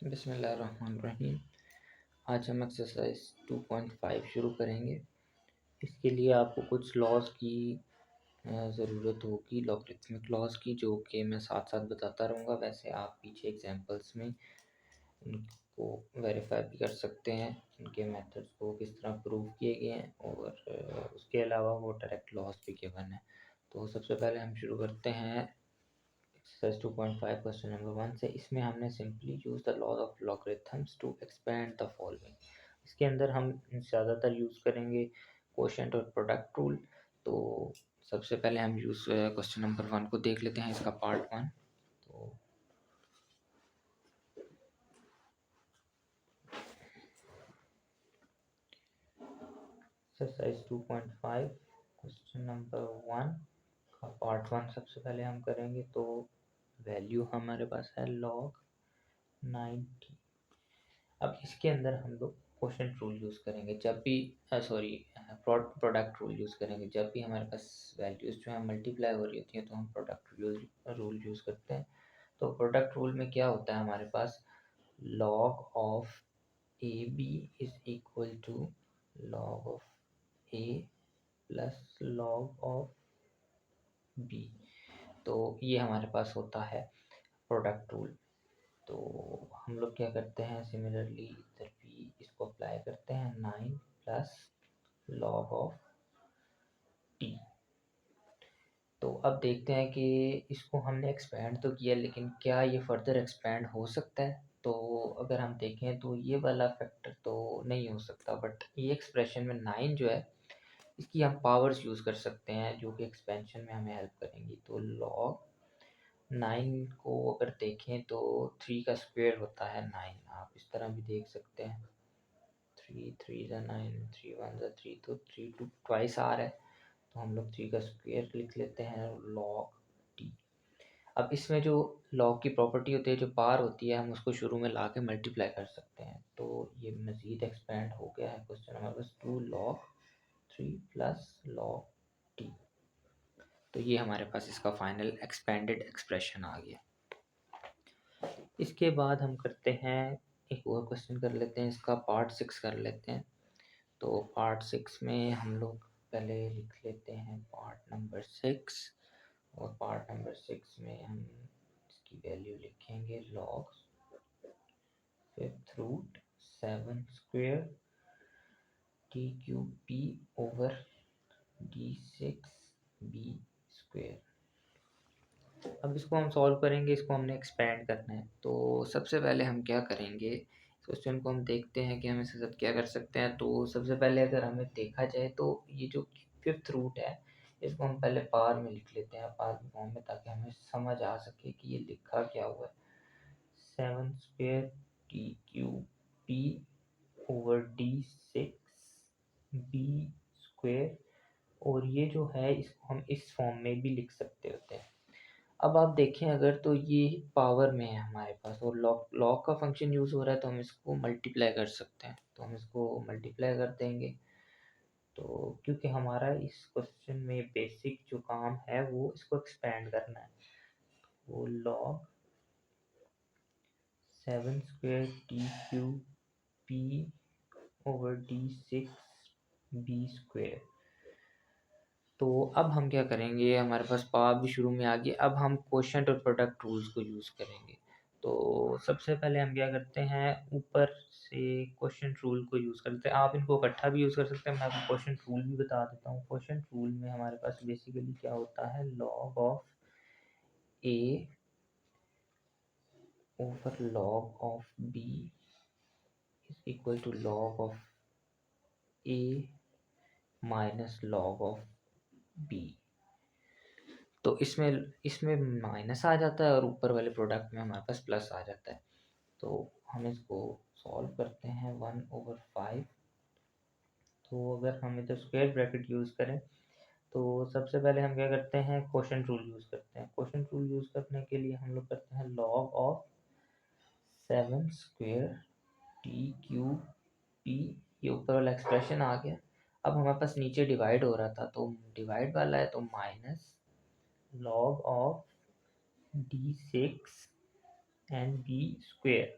बिस्मिल्लाहिर्रहमानिर्रहीम। आज हम एक्सरसाइज 2.5 शुरू करेंगे। इसके लिए आपको कुछ लॉज की ज़रूरत होगी, लॉगरिथमिक लॉज की, जो कि मैं साथ साथ बताता रहूँगा। वैसे आप पीछे एग्जांपल्स में इनको वेरीफाई भी कर सकते हैं, इनके मेथड्स को किस तरह प्रूव किए गए हैं, और उसके अलावा वो डायरेक्ट लॉज भी गिवन है। तो सबसे पहले हम शुरू करते हैं एक्सरसाइज 2.5 क्वेश्चन नंबर 1 से। इसमें हमने simply use the law of logarithms to expand the following. इसके अंदर हम ज़्यादातर यूज़ करेंगे कोशेंट और प्रोडक्ट रूल। तो सबसे पहले हम यूज़ क्वेश्चन नंबर 1 को देख लेते हैं, इसका पार्ट 1। तो एक्सरसाइज 2.5 क्वेश्चन नंबर 1 का पार्ट 1 सबसे पहले हम करेंगे। तो वैल्यू हमारे पास है log 90। अब इसके अंदर हम लोग क्वोशंट रूल यूज़ करेंगे जब भी प्रोडक्ट रूल यूज़ करेंगे जब भी हमारे पास वैल्यूज़ जो है मल्टीप्लाई हो रही होती हैं, तो हम प्रोडक्ट रूल यूज़ करते हैं। तो प्रोडक्ट रूल में क्या होता है हमारे पास, log of A B is equal to log of A plus log of B. तो ये हमारे पास होता है प्रोडक्ट रूल। तो हम लोग क्या करते हैं, सिमिलरली इधर भी इसको अप्लाई करते हैं, 9 प्लस लॉग ऑफ टी। तो अब देखते हैं कि इसको हमने एक्सपेंड तो किया, लेकिन क्या ये फर्दर एक्सपेंड हो सकता है। तो अगर हम देखें तो ये वाला फैक्टर तो नहीं हो सकता, बट ये एक्सप्रेशन में 9 जो है इसकी हम पावर्स यूज़ कर सकते हैं, जो कि एक्सपेंशन में हमें हेल्प करेंगी। तो लॉग 9 को अगर देखें तो 3 का स्क्वायर होता है 9। आप इस तरह भी देख सकते हैं, 3 3 ज़ा 9, 3 1 ज़ा 3, तो 3 2 ट्वाइस आ रहा है। तो हम लोग 3 का स्क्वायर लिख लेते हैं, लॉग टी। अब इसमें जो लॉग की प्रॉपर्टी होती है, जो पार होती है, हम उसको शुरू में ला के मल्टीप्लाई कर सकते हैं। तो ये मज़ीद एक्सपेंड हो गया है क्वेश्चन हमारे पास, 2 लॉग 3 प्लस लॉग टी। तो ये हमारे पास इसका फाइनल एक्सपेंडेड एक्सप्रेशन आ गया। इसके बाद हम करते हैं एक और क्वेश्चन कर लेते हैं, इसका पार्ट 6 कर लेते हैं। तो पार्ट 6 में हम लोग पहले लिख लेते हैं पार्ट नंबर 6, और पार्ट नंबर 6 में हम इसकी वैल्यू लिखेंगे log 5th root 7 square T cube P over d6 b square. अब इसको हम सॉल्व करेंगे, इसको हमने एक्सपेंड करना है। तो सबसे पहले हम क्या करेंगे, इस क्वेश्चन को हम देखते हैं कि हम इसके साथ क्या कर सकते हैं। तो सबसे पहले अगर हमें देखा जाए तो ये जो 5th रूट है, इसको हम पहले पार में लिख लेते हैं, पार फॉर्म में, ताकि हमें समझ आ सके कि ये लिखा क्या हुआ है। 7 square T cube P over d6 b square, और ये जो है इसको हम इस फॉर्म में भी लिख सकते होते हैं। अब आप देखें अगर, तो ये पावर में है हमारे पास, और लॉग का फंक्शन यूज़ हो रहा है, तो हम इसको मल्टीप्लाई कर सकते हैं। तो हम इसको मल्टीप्लाई कर देंगे। तो क्योंकि हमारा इस क्वेश्चन में बेसिक जो काम है वो इसको एक्सपेंड करना है, वो log 7 square T cube P over d6 b square. तो अब हम क्या करेंगे, हमारे पास पावर भी शुरू में आ गई। अब हम क्वोशंट और प्रोडक्ट रूल्स को यूज़ करेंगे। तो सबसे पहले हम क्या करते हैं, ऊपर से क्वोशंट रूल को यूज़ करते हैं। आप इनको इकट्ठा भी यूज़ कर सकते हैं, मैं आपको क्वोशंट रूल भी बता देता हूँ। क्वोशंट रूल में हमारे पास बेसिकली क्या होता है, log of A over log of B is equal to log of A minus log of B. तो इसमें इसमें माइनस आ जाता है, और ऊपर वाले प्रोडक्ट में हमारे पास प्लस आ जाता है। तो हम इसको सॉल्व करते हैं, 1/5। तो अगर हम इधर स्क्वायर ब्रैकेट यूज़ करें, तो सबसे पहले हम क्या करते हैं, क्वोशंट रूल यूज़ करते हैं। क्वोशंट रूल यूज़ करने के लिए हम लोग करते हैं log of 7 square T cube P, ये ऊपर वाला एक्सप्रेशन आ गया। अब हमारे पास नीचे डिवाइड हो रहा था, तो डिवाइड वाला है, तो minus log of d6 and b square.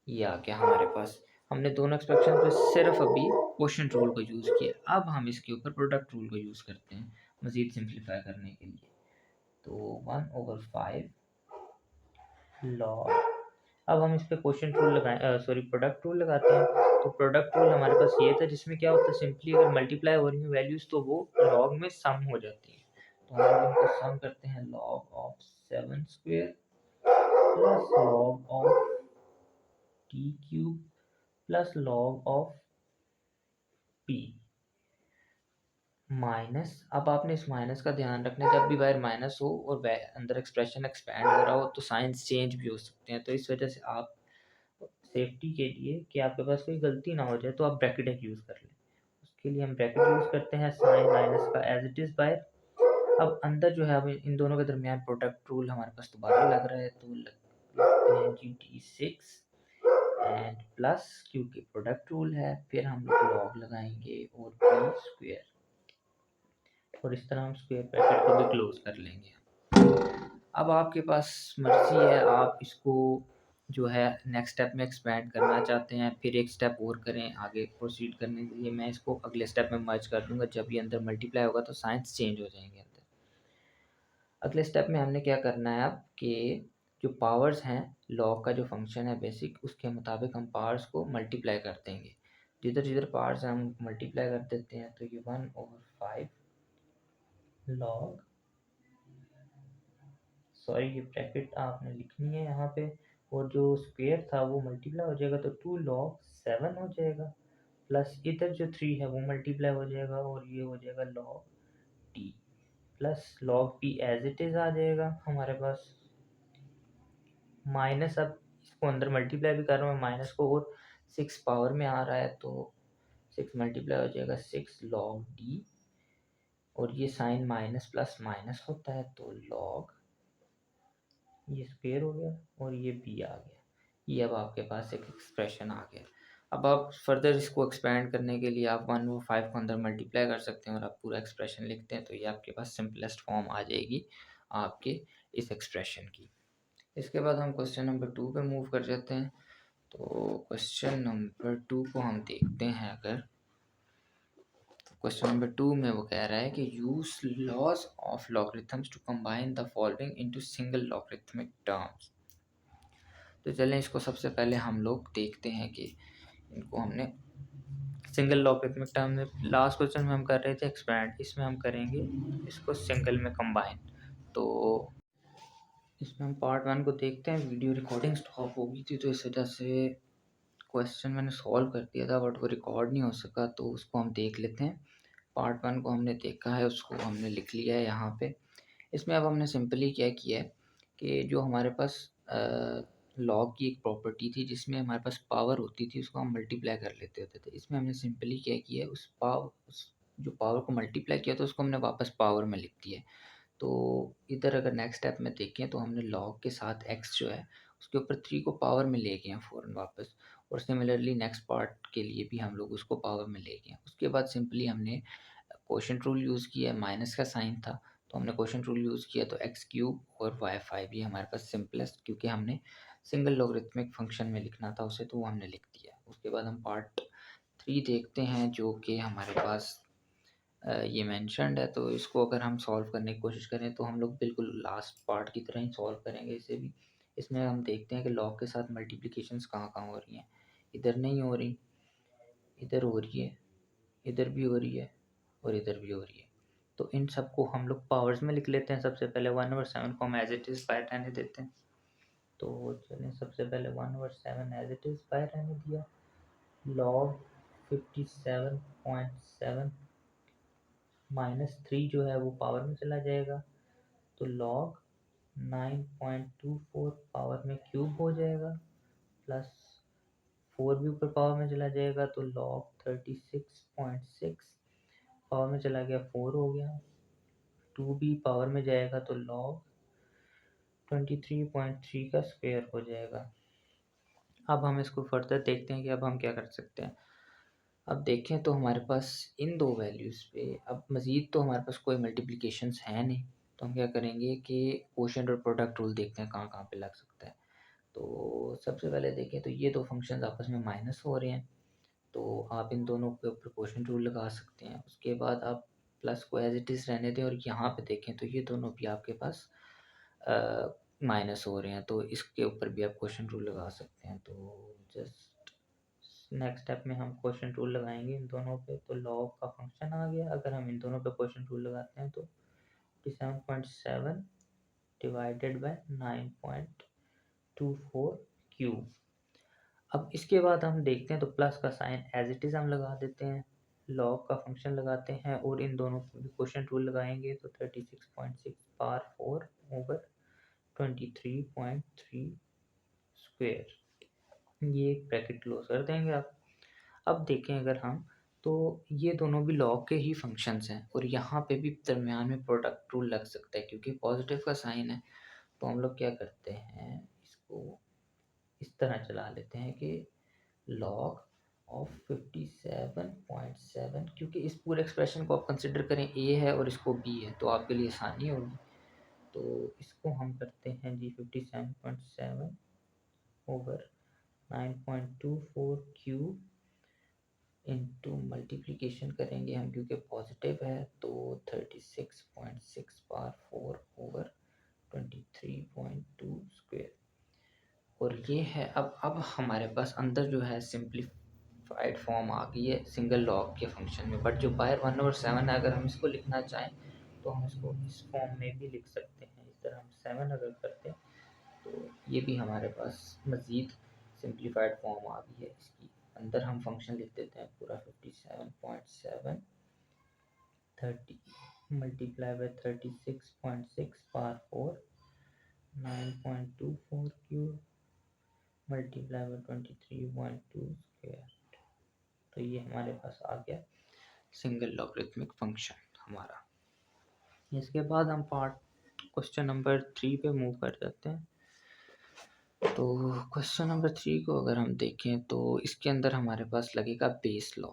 ये आ गया हमारे पास। हमने दोनों एक्सप्रेशन पे सिर्फ अभी क्वोशिएंट रूल को यूज़ किया। अब हम इसके ऊपर प्रोडक्ट रूल को यूज़ करते हैं मज़ीद सिंप्लीफाई करने के लिए। तो 1/5 लॉग, अब हम इस पे क्वोशिएंट रूल लगाएं, सॉरी प्रोडक्ट रूल लगाते हैं। तो प्रोडक्ट रूल हमारे पास ये था जिसमें क्या होता है, सिंपली अगर मल्टीप्लाई हो रही है वैल्यूज़ तो वो लॉग में सम हो जाती है। तो हम लोग इनको सम करते हैं, log of 7 square plus log of T cube plus log of P minus. अब आपने इस माइनस का ध्यान रखना है, जब भी बाहर माइनस हो और अंदर एक्सप्रेशन एक्सपैंड हो रहा हो तो साइंस चेंज भी हो सकते हैं। तो इस वजह से आप सेफ्टी के लिए कि आपके पास कोई गलती ना हो जाए तो आप ब्रैकेट एक यूज़ कर लें। उसके लिए हम ब्रैकेट यूज़ करते हैं साइन माइनस का एज इट इज़ बाहर। अब अंदर जो है, अब इन दोनों के दरमियान प्रोडक्ट रूल हमारे पास दोबारा लग रहा है, तो लगते हैं GT6 एंड प्लस, क्योंकि प्रोडक्ट रूल है, फिर हम लोग लॉग लगाएंगे और बी स्क्वायर, और इस तरह हम स्क्वायर ब्रैकेट को भी क्लोज कर लेंगे। अब आपके पास मर्जी है, आप इसको जो है नेक्स्ट स्टेप में एक्सपैंड करना चाहते हैं, फिर एक स्टेप और करें आगे प्रोसीड करने के लिए। मैं इसको अगले स्टेप में मर्ज कर दूंगा, जब ये अंदर मल्टीप्लाई होगा तो साइंस चेंज हो जाएंगे अंदर। अगले स्टेप में हमने क्या करना है अब कि जो पावर्स हैं, लॉग का जो फंक्शन है बेसिक, उसके मुताबिक हम पावर्स को मल्टीप्लाई कर देंगे। जिधर जिधर पावर्स हैं हम मल्टीप्लाई कर देते हैं। तो ये 1/5 लॉग, सॉरी ये ब्रैकेट आपने लिखनी है यहाँ पे, और जो स्क्वायर था वो मल्टीप्लाई हो जाएगा तो 2 लॉग 7 हो जाएगा, प्लस इधर जो 3 है वो मल्टीप्लाई हो जाएगा और ये हो जाएगा log T, plus log P as it is आ जाएगा हमारे पास, माइनस, अब इसको अंदर मल्टीप्लाई भी कर रहा हूँ माइनस को, और 6 पावर में आ रहा है तो 6 मल्टीप्लाई हो जाएगा 6 लॉग डी, और ये साइन माइनस प्लस माइनस होता है तो लॉग, ये स्क्वायर हो गया और ये बी आ गया। ये अब आपके पास एक एक्सप्रेशन आ गया। अब आप फर्दर इसको एक्सपेंड करने के लिए आप 1/5 को अंदर मल्टीप्लाई कर सकते हैं और आप पूरा एक्सप्रेशन लिखते हैं, तो ये आपके पास सिंपलेस्ट फॉर्म आ जाएगी आपके इस एक्सप्रेशन की। इसके बाद हम क्वेश्चन नंबर 2 पे मूव कर जाते हैं। तो क्वेश्चन नंबर 2 को हम देखते हैं अगर, क्वेश्चन नंबर 2 में वो कह रहा है कि use laws of logarithms to combine the following into single logarithmic terms. तो चलें इसको सबसे पहले हम लोग देखते हैं कि इनको हमने सिंगल लॉगरिथमिक टर्म में, लास्ट क्वेश्चन में हम कर रहे थे एक्सपैंड, इसमें हम करेंगे इसको सिंगल में कंबाइन। तो इसमें हम पार्ट 1 को देखते हैं। वीडियो रिकॉर्डिंग स्टॉप हो गई थी तो इस वजह से क्वेश्चन मैंने सॉल्व कर दिया था बट वो रिकॉर्ड नहीं हो सका, तो उसको हम देख लेते हैं। पार्ट 1 को हमने देखा है, उसको हमने लिख लिया है यहाँ पे। इसमें अब हमने सिंपली क्या किया है कि जो हमारे पास लॉग की एक प्रॉपर्टी थी जिसमें हमारे पास पावर होती थी, उसको हम मल्टीप्लाई कर लेते होते थे। इसमें हमने सिंपली क्या किया है, उस जो पावर को मल्टीप्लाई किया था उसको हमने वापस पावर में लिख दिया है। तो इधर अगर नेक्स्ट स्टेप में देखें तो हमने लॉग के साथ एक्स जो है उसके ऊपर 3 को पावर में ले गए हैं फ़ौरन वापस, और सिमिलरली नेक्स्ट पार्ट के लिए भी हम लोग उसको पावर में ले गए हैं। उसके बाद सिंपली हमने क्वोशिएंट रूल यूज़ किया है, माइनस का साइन था तो हमने क्वोशिएंट रूल यूज़ किया, तो एक्स क्यूब और वाई फाइव ये हमारे पास सिंपलेस्ट, क्योंकि हमने सिंगल लॉगरिथमिक फंक्शन में लिखना था उसे, तो वो हमने लिख दिया। उसके बाद हम पार्ट 3 देखते हैं जो कि हमारे पास ये मेंशन्ड है। तो इसको अगर हम सॉल्व करने की कोशिश करें तो हम लोग बिल्कुल लास्ट पार्ट की तरह ही सॉल्व करेंगे इसे भी। इसमें हम देखते हैं कि लॉग के साथ मल्टीप्लिकेशंस कहाँ कहाँ हो रही हैं। इधर नहीं हो रही, इधर हो रही है, इधर भी हो रही है और इधर भी हो रही है। तो इन सबको हम लोग पावर्स में लिख लेते हैं। सबसे पहले 1/7 को हम एज इट इज़ बाहर रहने देते हैं। तो चलिए सबसे पहले 1/7 एज इट इज़ बाहर रहने दिया। लॉग 57.7 -3 जो है वो पावर में चला जाएगा, तो लॉग 9.24 पावर में क्यूब हो जाएगा, प्लस 4 भी ऊपर पावर में चला जाएगा तो लॉग 36.6 पावर में चला गया 4 हो गया, 2 भी पावर में जाएगा तो लॉग 23.3 का स्क्वायर हो जाएगा। अब हम इसको फर्दर देखते हैं कि अब हम क्या कर सकते हैं। अब देखें तो हमारे पास इन दो वैल्यूज़ पे अब मज़ीद तो हमारे पास कोई मल्टीप्लिकेशंस है नहीं, तो हम क्या करेंगे कि क्वोशिएंट और प्रोडक्ट रूल देखते हैं कहाँ कहाँ पे लग सकता है। तो सबसे पहले देखें तो ये दो फंक्शंस आपस में माइनस हो रहे हैं, तो आप इन दोनों के ऊपर क्वोशंट रूल लगा सकते हैं। उसके बाद आप प्लस को एज इट इज़ रहने दें और यहाँ पे देखें तो ये दोनों भी आपके पास माइनस हो रहे हैं, तो इसके ऊपर भी आप क्वोशंट रूल लगा सकते हैं। तो जस्ट नेक्स्ट स्टेप में हम क्वोशंट रूल लगाएंगे इन दोनों पे, तो log का फंक्शन आ गया। अगर हम इन दोनों पे क्वोशंट रूल लगाते हैं तो 57.7 डिवाइडेड बाय 9.24 क्यूब। अब इसके बाद हम देखते हैं तो प्लस का साइन एज इट इज़ हम लगा देते हैं, लॉग का फंक्शन लगाते हैं और इन दोनों पे भी क्वोशंट रूल लगाएंगे तो 36.6 पावर 4 ओवर 23.3 स्क्वेयर, ये एक ब्रैकेट क्लोज कर देंगे आप। अब देखें अगर हम तो ये दोनों भी लॉग के ही फंक्शंस हैं और यहाँ पे भी दरमियान में प्रोडक्ट रूल लग सकता है क्योंकि पॉजिटिव का साइन है। तो हम लोग क्या करते हैं, इसको इस तरह चला लेते हैं कि log ऑफ 57.7, क्योंकि इस पूरे एक्सप्रेशन को आप कंसिडर करें a है और इसको b है तो आपके लिए आसानी होगी। तो इसको हम करते हैं जी 57.7 ओवर 9.24 क्यूब इंटू मल्टीप्लिकेशन करेंगे हम क्योंकि पॉजिटिव है, तो 36.6 पावर 4 ओवर 23.2 स्क्वेयर। और ये है अब हमारे पास अंदर जो है सिंप्लीफाइड फॉर्म आ गई है सिंगल लॉग के फंक्शन में, बट जो बाहर 1/7 है अगर हम इसको लिखना चाहें तो हम इसको इस फॉर्म में भी लिख सकते हैं। इस तरह हम 7 अगर करते हैं तो ये भी हमारे पास मज़ीद सिंप्लीफाइड फॉर्म आ गई है। इसकी अंदर हम फंक्शन लिख देते हैं पूरा 57.7 30 multiply by 36.6 power 4 9.24 cube multiply by 23.2 square. तो ये हमारे पास आ गया सिंगल लॉगरिथमिक फंक्शन हमारा। इसके बाद हम पार्ट क्वेश्चन नंबर 3 पे मूव कर जाते हैं। तो क्वेश्चन नंबर 3 को अगर हम देखें तो इसके अंदर हमारे पास लगेगा बेस लॉ।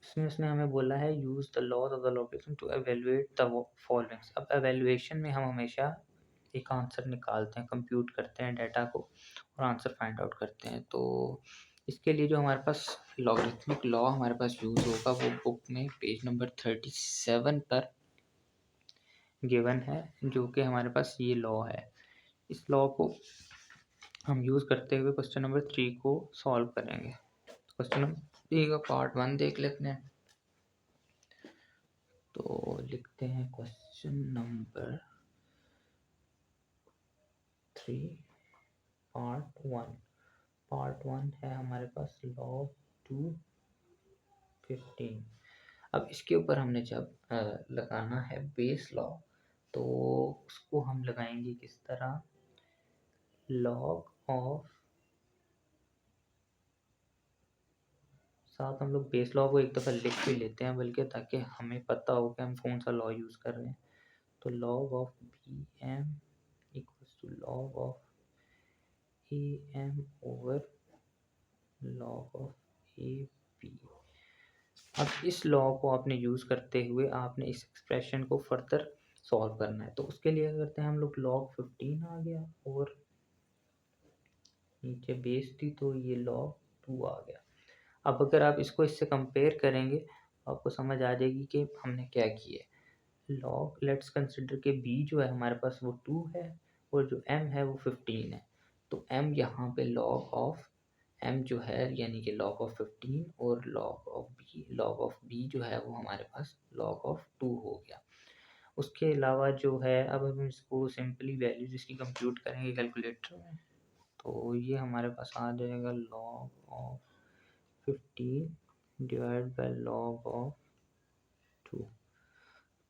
इसमें उसने हमें बोला है use the laws of the logarithm to evaluate the followings. अब एवेलुएशन में हम हमेशा एक आंसर निकालते हैं, कंप्यूट करते हैं डाटा को और आंसर फाइंड आउट करते हैं। तो इसके लिए जो हमारे पास लॉगरिथमिक लॉ हमारे पास यूज़ होगा वो बुक में पेज नंबर 37 पर गिवन है, जो कि हमारे पास ये लॉ है। इस लॉ को हम यूज़ करते हुए क्वेश्चन नंबर 3 को सॉल्व करेंगे। क्वेश्चन नंबर 3 का पार्ट 1 देख लेते हैं। तो लिखते हैं क्वेश्चन नंबर 3 पार्ट 1। पार्ट 1 है हमारे पास log 215। अब इसके ऊपर हमने जब लगाना है बेस लॉ तो उसको हम लगाएंगे किस तरह, log ऑफ, साथ हम लोग बेस लॉ को एक दफ़ा लिख भी लेते हैं बल्कि, ताकि हमें पता हो कि हम कौन सा लॉ यूज़ कर रहे हैं। तो log of B M equals to log of A M over log of A B. अब इस लॉ को आपने यूज़ करते हुए आपने इस एक्सप्रेशन को फर्दर सॉल्व करना है। तो उसके लिए क्या करते हैं हम लोग, log 15 आ गया और नीचे बेस थी तो ये log 2 आ गया। अब अगर आप इसको इससे कंपेयर करेंगे आपको समझ आ जाएगी कि हमने क्या किया है। log लेट्स कंसिडर के b जो है हमारे पास वो 2 है और जो m है वो 15 है। तो m यहाँ पे log ऑफ m जो है यानी कि log ऑफ 15 और log ऑफ b जो है वो हमारे पास log ऑफ 2 हो गया। उसके अलावा जो है अब हम इसको सिंपली वैल्यूज इसकी कंप्यूट करेंगे कैलकुलेटर में, तो ये हमारे पास आ जाएगा log of 15 divide by log of 2।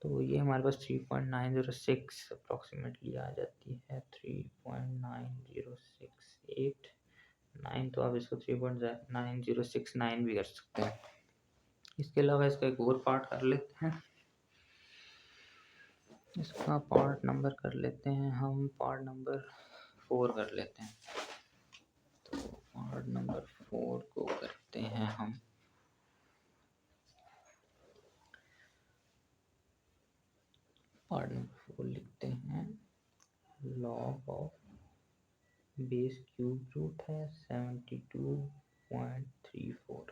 तो ये हमारे पास 3.906 अप्रॉक्सीमेटली आ जाती है, 3.90689। तो आप इसको 3.9069 भी कर सकते हैं। इसके अलावा इसका एक और पार्ट कर लेते हैं, इसका पार्ट नंबर कर लेते हैं हम, पार्ट नंबर 4 कर लेते हैं। तो पार्ट नंबर 4 को करते हैं हम, पार्ट नंबर 4 लिखते हैं log of base cube root है 72.34।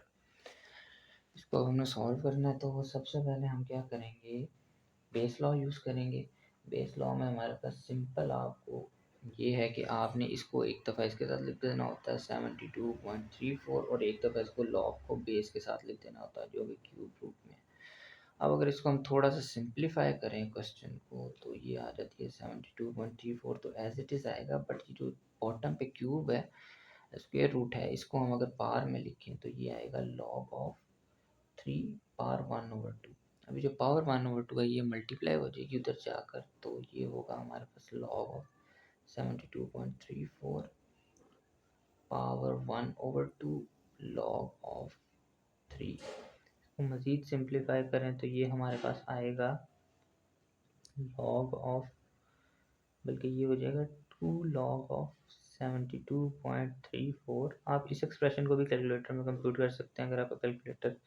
इसको हमने सॉल्व करना है, तो सबसे पहले हम क्या करेंगे, बेस लॉ यूज़ करेंगे। बेस लॉ में हमारे पास सिंपल आपको ये है कि आपने इसको एक दफ़ा इसके साथ लिख देना होता है 72.34, और एक दफ़ा इसको लॉग को बेस के साथ लिख देना होता है जो कि क्यूब रूट में है। अब अगर इसको हम थोड़ा सा सिंप्लीफाई करें क्वेश्चन को, तो ये आ जाती है 72.34, तो एज इट इज़ आएगा। बट ये जो बॉटम पे क्यूब है, स्क्वायर रूट है, इसको हम अगर पावर में लिखें तो ये आएगा लॉग ऑफ 3 पावर 1/2। अभी जो पावर 1/2 है ये मल्टीप्लाई हो जाएगी उधर जाकर, तो ये होगा हमारे पास log of 72.34 power 1/2 log of 3। इसको मज़ीद सिंप्लीफाई करें तो ये हमारे पास आएगा लॉग ऑफ, बल्कि ये हो जाएगा 2 लॉग ऑफ 72.34। आप इस एक्सप्रेशन को भी कैलकुलेटर में कंप्यूट कर सकते हैं। अगर आपका कैलकुलेटर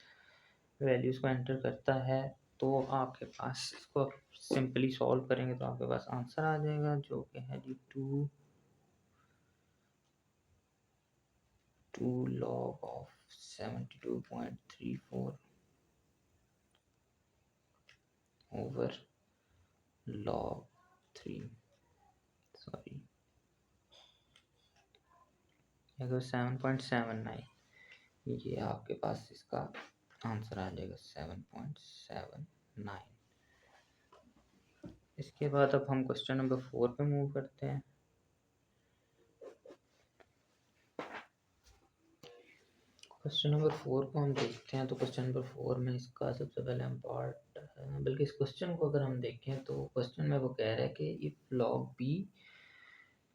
वैल्यूज़ को एंटर करता है तो आपके पास, इसको सिंपली सॉल्व करेंगे तो आपके पास आंसर आ जाएगा, जो कि है जी 2 log of 72.34 over log 3, sorry अगर 7.79, ये आपके पास इसका आंसर आ जाएगा 7.79। इसके बाद अब हम क्वेश्चन नंबर 4 पे मूव करते हैं। क्वेश्चन नंबर 4 को हम देखते हैं, तो क्वेश्चन नंबर 4 में इसका सबसे पहले हम पार्ट, बल्कि इस क्वेश्चन को अगर हम देखें तो क्वेश्चन में वो कह रहा है कि if log B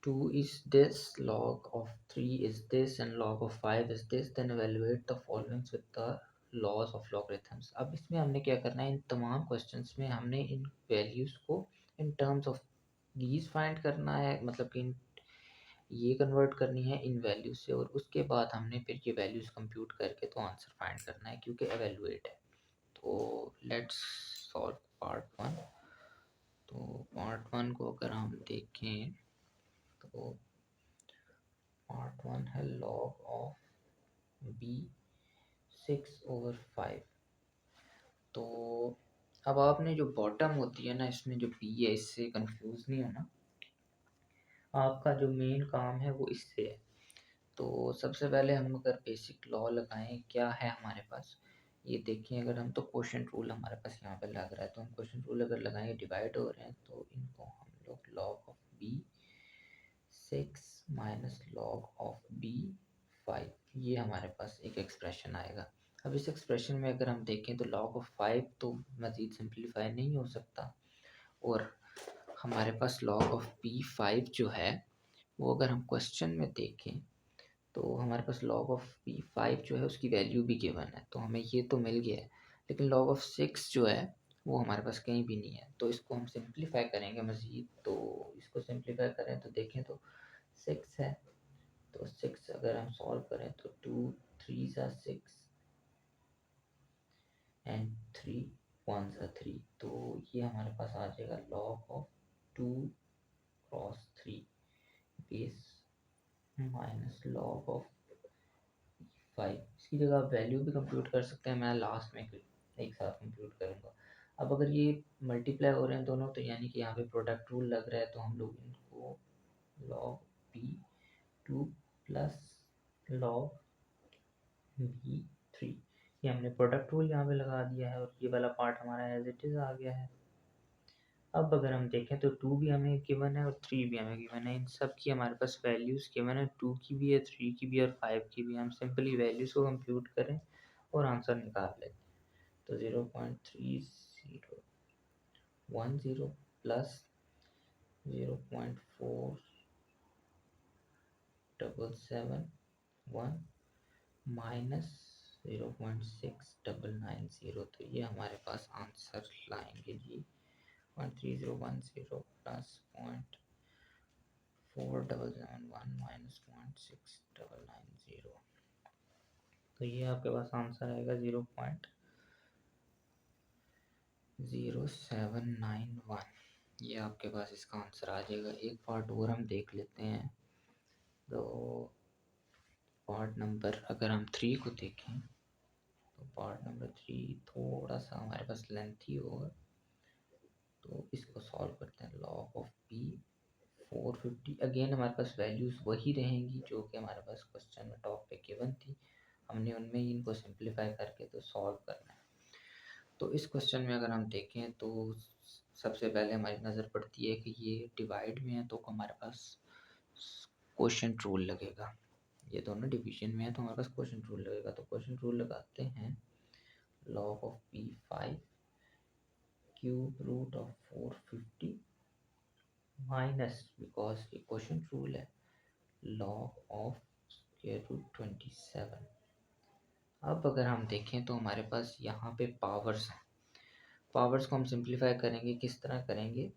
2 is this, log of 3 is this, and log of 5 is this, then evaluate the following with the laws of logarithms। अब इसमें हमने क्या करना है, इन तमाम क्वेश्चंस में हमने इन वैल्यूज़ को in terms of these find करना है, मतलब कि ये कन्वर्ट करनी है इन वैल्यूज से, और उसके बाद हमने फिर ये वैल्यूज़ कंप्यूट करके तो आंसर फाइंड करना है, क्योंकि एवेलुएट है। तो लेट्स सॉल्व पार्ट 1। तो पार्ट 1 को अगर हम देखें तो पार्ट 1 है लॉग ऑफ बी 6/5। तो अब आपने जो बॉटम होती है ना, इसमें जो बी है, इससे कंफ्यूज नहीं होना। आपका जो मेन काम है वो इससे है। तो सबसे पहले हम अगर बेसिक लॉ लगाएं, क्या है हमारे पास, ये देखें। अगर हम तो क्वोशंट रूल हमारे पास यहाँ पे लग रहा है, तो हम क्वोशंट रूल अगर लगाएंगे, डिवाइड हो रहे हैं, तो इनको हम लोग log of B 6 minus log of B 5, ये हमारे पास एक एक्सप्रेशन आएगा। अब इस एक्सप्रेशन में अगर हम देखें तो लॉग ऑफ 5 तो मज़ीद सिंप्लीफाई नहीं हो सकता, और हमारे पास लॉग ऑफ पी 5 जो है वो अगर हम क्वेश्चन में देखें तो हमारे पास लॉग ऑफ पी 5 जो है उसकी वैल्यू भी गिवन है, तो हमें ये तो मिल गया है। लेकिन लॉग ऑफ 6 जो है वो हमारे पास कहीं भी नहीं है, तो इसको हम सिंप्लीफाई करेंगे मज़ीद। तो इसको सिंप्लीफाई करें तो देखें तो 6 है, तो 6 अगर हम सॉल्व करें तो 2 3 ज़ा 6 एंड 3 1 ज़ा 3, तो ये हमारे पास आ जाएगा log of 2 cross 3 base minus log of 5। इसकी जगह आप वैल्यू भी कंप्यूट कर सकते हैं, मैं लास्ट में एक साथ कंप्यूट करूँगा। अब अगर ये मल्टीप्लाई हो रहे हैं दोनों, तो यानी कि यहाँ पे प्रोडक्ट रूल लग रहा है, तो हम लोग इनको log P 2 plus log B 3, ये हमने प्रोडक्ट रूल यहाँ पे लगा दिया है, और ये वाला पार्ट हमारा एज इट इज़ आ गया है। अब अगर हम देखें तो 2 भी हमें गिवन है और 3 भी हमें गिवन है, इन सब की हमारे पास वैल्यूज़ गिवन है, 2 की भी है, 3 की भी है और 5 की भी। हम सिंपली वैल्यूज़ को कंप्यूट करें और आंसर निकाल लें। तो 0.3010 प्लस 0.4771 माइनस 0.6990, तो ये हमारे पास आंसर लाएंगे जी 0.3010 प्लस 0.4771 माइनस 0.6990, तो ये आपके पास आंसर आएगा 0.0791। ये आपके पास इसका आंसर आ जाएगा। एक पार्ट और हम देख लेते हैं। तो पार्ट नंबर अगर हम 3 को देखें तो पार्ट नंबर 3 थोड़ा सा हमारे पास लेंथी होगा, तो इसको सॉल्व करते हैं। लॉग ऑफ पी 450, अगेन हमारे पास वैल्यूज़ वही रहेंगी जो कि हमारे पास क्वेश्चन में टॉप पे गिवन थी, हमने उनमें ही इनको सिंप्लीफाई करके तो सॉल्व करना है। तो इस क्वेश्चन में अगर हम देखें तो सबसे पहले हमारी नज़र पड़ती है कि ये डिवाइड में है तो हमारे पास क्वेश्चन रूल लगेगा। ये दोनों डिवीजन में है तो हमारे पास क्वेश्चन रूल लगेगा। तो क्वेश्चन रूल लगाते हैं, log of p5 cube root of 450 minus, because ये क्वेश्चन रूल है, log ऑफ स्क्वायर रूट 27। अब अगर हम देखें तो हमारे पास यहाँ पे पावर्स हैं, पावर्स को हम सिंप्लीफाई करेंगे। किस तरह करेंगे,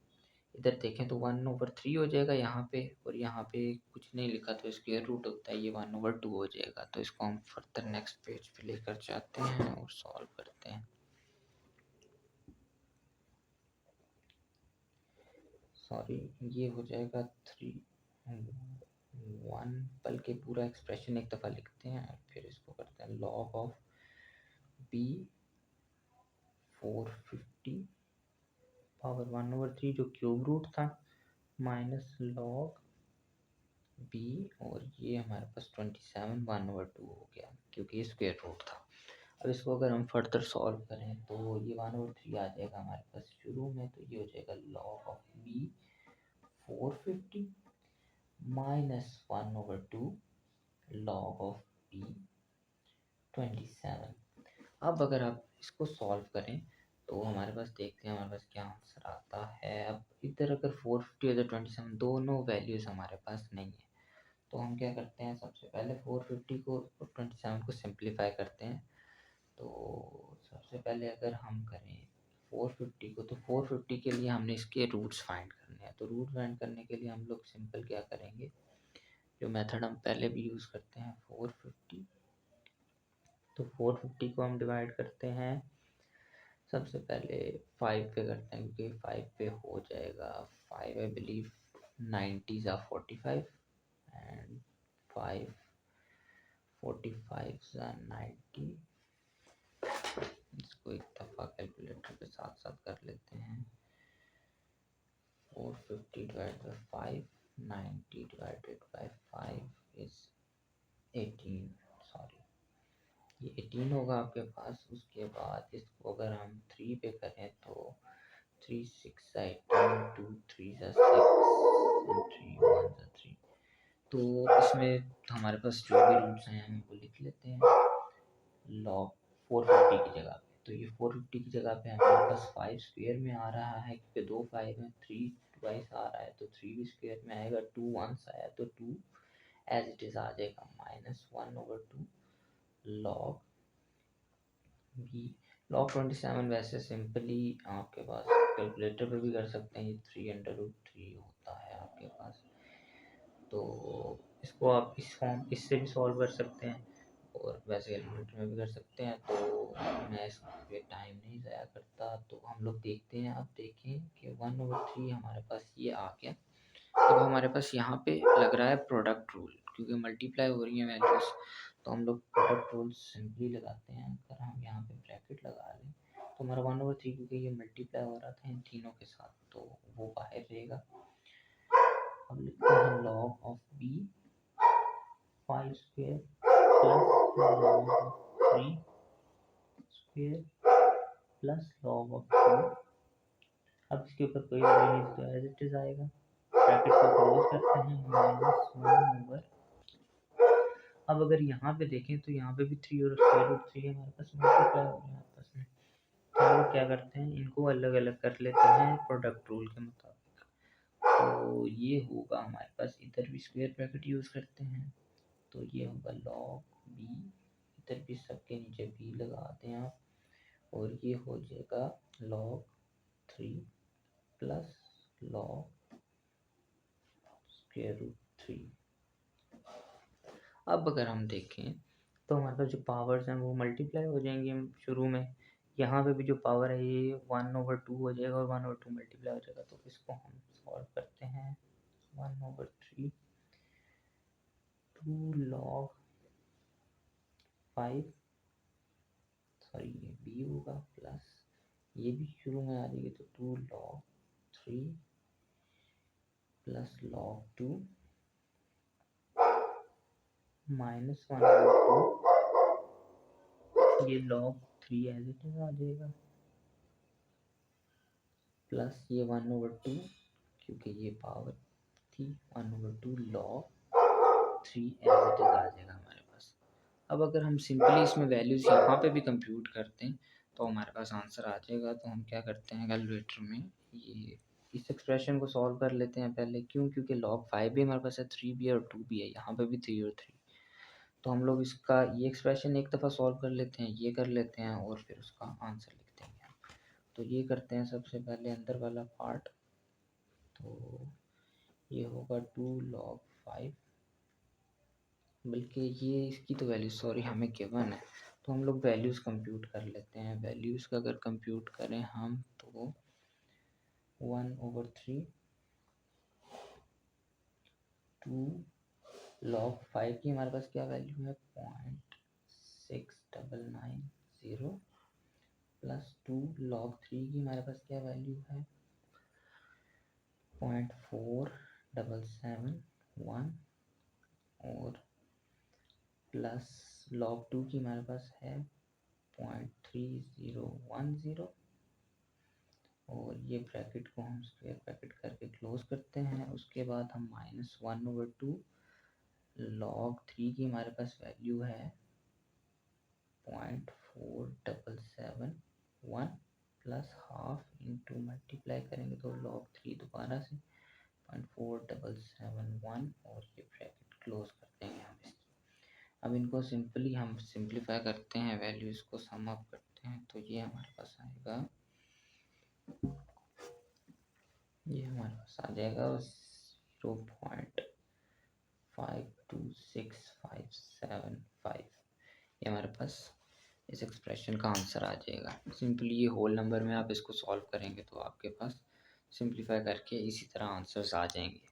इधर देखें तो 1/3 हो जाएगा यहाँ पे, और यहाँ पे कुछ नहीं लिखा तो स्क्वायर रूट होता है, ये 1/2 हो जाएगा। तो इसको हम फर्दर नेक्स्ट पेज पे लेकर जाते हैं और सॉल्व करते हैं। सॉरी, ये हो जाएगा 3/1, बल्कि पूरा एक्सप्रेशन एक दफ़ा लिखते हैं और फिर इसको करते हैं। लॉग ऑफ बी 450 पावर 1/3 जो क्यूब रूट था, माइनस लॉग बी, और ये हमारे पास 27 1/2 हो गया क्योंकि ये स्क्वायर रूट था। अब इसको अगर हम फर्दर सॉल्व करें तो ये 1/3 आ जाएगा हमारे पास शुरू में, तो ये हो जाएगा log of B 450 minus 1/2 log of B 27। अब अगर आप इसको सॉल्व करें तो हमारे पास देखते हैं हमारे पास क्या आंसर आता है। अब इधर अगर 450 इधर 27, दोनों वैल्यूज़ हमारे पास नहीं है, तो हम क्या करते हैं, सबसे पहले 450 को और 27 को सिंप्लीफाई करते हैं। तो सबसे पहले अगर हम करें 450 को, तो 450 के लिए हमने इसके रूट्स फाइंड करने हैं। तो रूट फाइंड करने के लिए हम लोग सिंपल क्या करेंगे, जो मेथड हम पहले भी यूज़ करते हैं, 450, तो 450 को हम डिवाइड करते हैं सबसे पहले 5 पे करते हैं, क्योंकि 5 पे हो जाएगा 5 आई बिलीव 90 ज़ा 45 एंड 5 45 ज़ा 90। इसको एक दफ़ा कैलकुलेटर के साथ साथ कर लेते हैं। 450 divide by 5, 90 divided by 5 is 18, sorry ये 18 होगा आपके पास। उसके बाद इसको अगर हम 3 पे करें तो 3 6 18, 2 3 6 एंड 3 1 3। तो इसमें हमारे पास जो भी रूट्स हैं हम वो लिख लेते हैं लॉग 450 की जगह पे। तो ये 450 की जगह पे हमारे पास 5 स्क्वायर में आ रहा है, क्योंकि 2 5 में 3 ट्वाइस आ रहा है, तो 3 भी स्क्वायर में आएगा। 2 वंस आया तो 2 एज इट इज़ आ जाएगा, माइनस 1/2 लॉग बी। लॉग 27 वैसे सिंपली आपके पास कैलकुलेटर पे भी कर सकते हैं, ये 3/3 होता है आपके पास। तो इसको आप इस फॉर्म इससे भी सॉल्व कर सकते हैं और वैसे कैलकुलेटर में भी कर सकते हैं। तो मैं इस पे टाइम नहीं ज़ाया करता, तो हम लोग देखते हैं। आप देखें कि 1/3 हमारे पास ये आ गया। अब हमारे पास यहाँ पे लग रहा है प्रोडक्ट रूल, क्योंकि मल्टीप्लाई हो रही हैं वैल्यूज़, तो हम लोग प्रोडक्ट रूल सिंपली लगाते हैं। अगर हम यहाँ पे ब्रैकेट लगा लें तो हमारा 1/3, क्योंकि ये मल्टीप्लाई हो रहा था इन तीनों के साथ, तो वो बाहर रहेगा। अब लिखते हैं log of B 5 square plus log of 3 square plus log of 2। अब इसके ऊपर कोई वैल्यू नहीं, तो एज इट इज़ आएगा। ब्रैकेट को क्लोज करते हैं, -1/। अब अगर यहाँ पे देखें तो यहाँ पे भी 3 और स्क्वायर रूट 3 हमारे पास मल्टीप्लाई हो रहे हैं आपस में। तो हम लोग क्या करते हैं, इनको अलग अलग कर लेते हैं प्रोडक्ट रूल के मुताबिक। तो ये होगा हमारे पास, इधर भी स्क्वायर ब्रैकेट यूज़ करते हैं, तो ये होगा लॉग बी, इधर भी सबके नीचे बी लगाते हैं आप, और ये हो जाएगा log 3 plus log square root 3। अब अगर हम देखें तो हमारे पास जो पावर्स हैं वो मल्टीप्लाई हो जाएंगे शुरू में। यहाँ पे भी जो पावर है ये 1/2 हो जाएगा और 1/2 मल्टीप्लाई हो जाएगा। तो इसको हम सॉल्व करते हैं। 1/3 2 log 5 सॉरी ये b होगा प्लस ये भी शुरू में आ जाएगी तो 2 log 3 प्लस log 2 माइनस 1/2 ये log 3 एज इट इज आ जाएगा प्लस ये 1/2 क्योंकि ये पावर थी 1/2 log 3 एज इट इज आ जाएगा हमारे पास। अब अगर हम सिंपली इसमें वैल्यूज यहाँ पे भी कंप्यूट करते हैं तो हमारे पास आंसर आ जाएगा। तो हम क्या करते हैं कैलकुलेटर में ये इस एक्सप्रेशन को सॉल्व कर लेते हैं पहले। क्यों? क्योंकि log 5 भी हमारे पास है, 3 भी है और 2 भी है, यहाँ पे भी 3 और 3। तो हम लोग इसका ये एक्सप्रेशन एक दफ़ा सॉल्व कर लेते हैं, ये कर लेते हैं और फिर उसका आंसर लिख देंगे। तो ये करते हैं सबसे पहले अंदर वाला पार्ट। तो ये होगा 2 log 5, बल्कि ये इसकी तो वैल्यू सॉरी हमें गिवन है तो हम लोग वैल्यूज़ कंप्यूट कर लेते हैं। वैल्यूज़ का अगर कंप्यूट करें हम तो 1/3 2 log 5 की हमारे पास क्या वैल्यू है 0.6990 प्लस 2 log 3 की हमारे पास क्या वैल्यू है 0.4771 और प्लस log 2 की हमारे पास है 0.3010 और ये ब्रैकेट को हम स्क्वायर ब्रैकेट करके क्लोज करते हैं। उसके बाद हम -1/2 log 3 की हमारे पास वैल्यू है 0.4771 प्लस हाफ इंटू मल्टीप्लाई करेंगे तो log 3 दोबारा से 0.4771 और ये ब्रैकेट क्लोज कर देंगे हम इसकी। अब इनको सिंपली हम सिंप्लीफाई करते हैं, वैल्यूज़ को सम अप करते हैं तो ये हमारे पास आएगा, ये हमारे पास आ जाएगा 0.526575। ये हमारे पास इस एक्सप्रेशन का आंसर आ जाएगा। सिंपली ये होल नंबर में आप इसको सॉल्व करेंगे तो आपके पास सिंप्लीफाई करके इसी तरह आंसर्स आ जाएंगे।